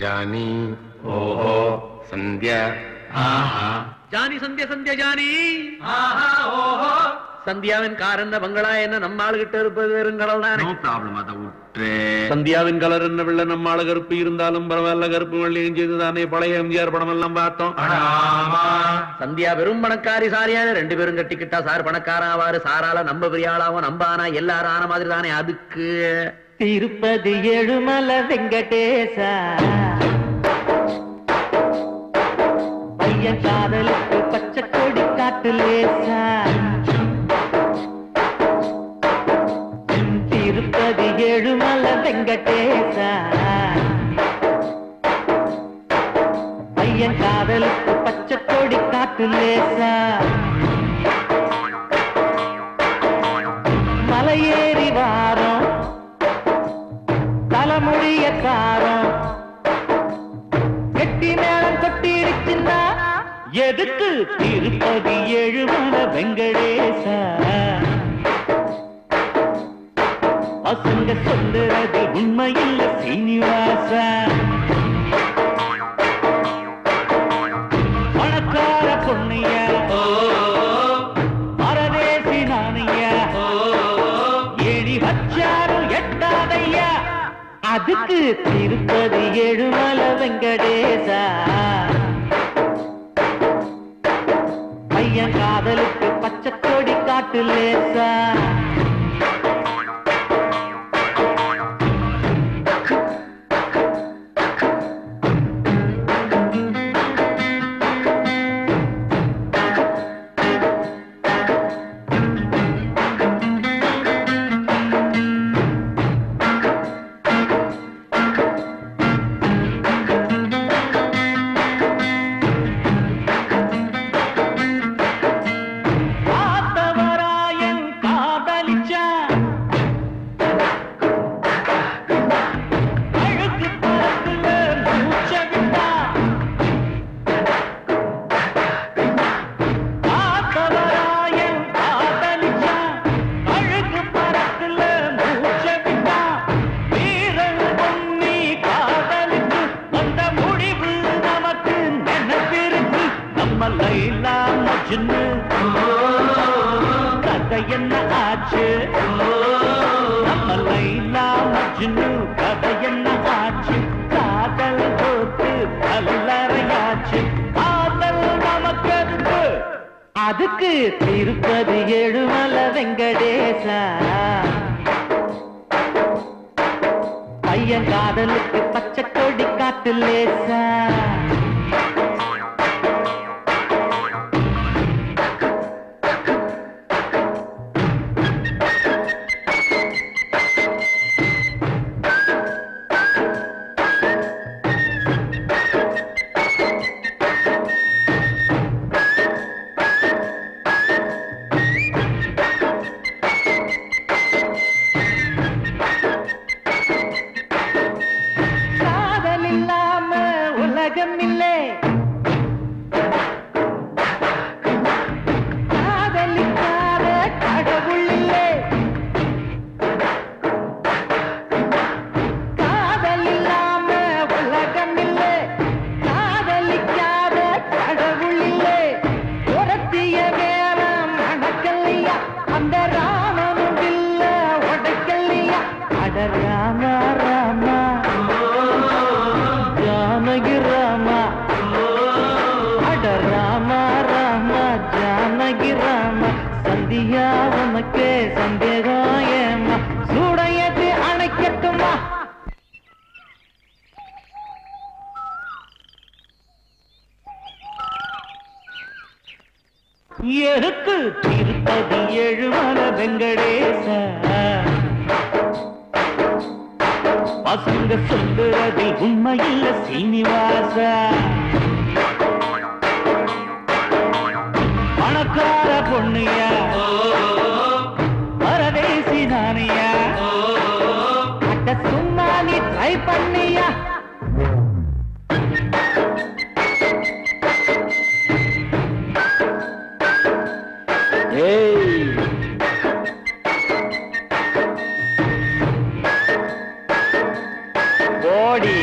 ಜಾನಿ ಓಹೋ ಸಂಧ್ಯಾ ಆಹಾ Johnny Sandhya Sandhya Johnny ஆஹா ஓஹோ சந்தியாவின் கார் என்ன பங்களா என்ன நம்ம ஆளுகிட்ட இருப்பது வெறுங்கடல் தானே. நோ ப்ராப்ளம் அதை விட்டுரு. சந்தியாவின் கலர் என்ன வெள்ள நம்ம ஆளு கருப்பு இருந்தாலும் பரவாயில்ல, கருப்பு வெள்ளையும் செய்து தானே பழைய எம்ஜிஆர் படம் எல்லாம் பார்த்தோம். சந்தியா வெறும் பணக்காரி சாரியான 2 பேரும் கட்டிக்கிட்டா சார் பணக்காரன் ஆவாரு, சாரால நம்ம பெரிய ஆளாவும் நம்ம ஆனா எல்லாரும் ஆன மாதிரி தானே. அதுக்கு திருப்பதி ஏழுமலை வெங்கடேசா பையன் காதலுக்கு பச்சை கொடி காட்டு லேசா. திருப்பதி ஏழுமலை வெங்கடேசா பையன் காதலுக்கு பச்சை கொடி காட்டு லேசா. மலையேறி வாரம் தலைமொழிய காரம் கெட்டி மேளம் கொட்டிடுச்சுன்னா எதுக்கு திருப்பதி ஏழுமலை வெங்கடேசா. பசங்க சொல்லுறது உண்மையில்ல சீனிவாசா. பணக்கார பொண்ணையா பரதேசி நானையா ஏணி வச்சாரும் எட்டாதையா. அதுக்கு திருப்பதி ஏழுமலை வெங்கடேசா பையன் காதலுக்கு பச்சை கொடி காட்டு லேசா. கதை என்ன ஆச்சு நம்ம லைலா மஜ்னு கதை என்ன ஆச்சு. காதல் தோத்து கல்லறையாச்சு காதல் நமக்கு அதுக்கு திருப்பதி ஏழுமலை வெங்கடேசா பையன் காதலுக்கு பச்சை கொடி காட்டு லேசா. எதுக்கு திருப்பதி ஏழுமலை வெங்கடேசா பசங்க சொல்லுறது உண்மையில்ல சீனிவாசா. பணக்கார பொண்ணையா பரதேசி நானையா அட்ட சும்மா நீ ட்ரை பண்ணியா. போடி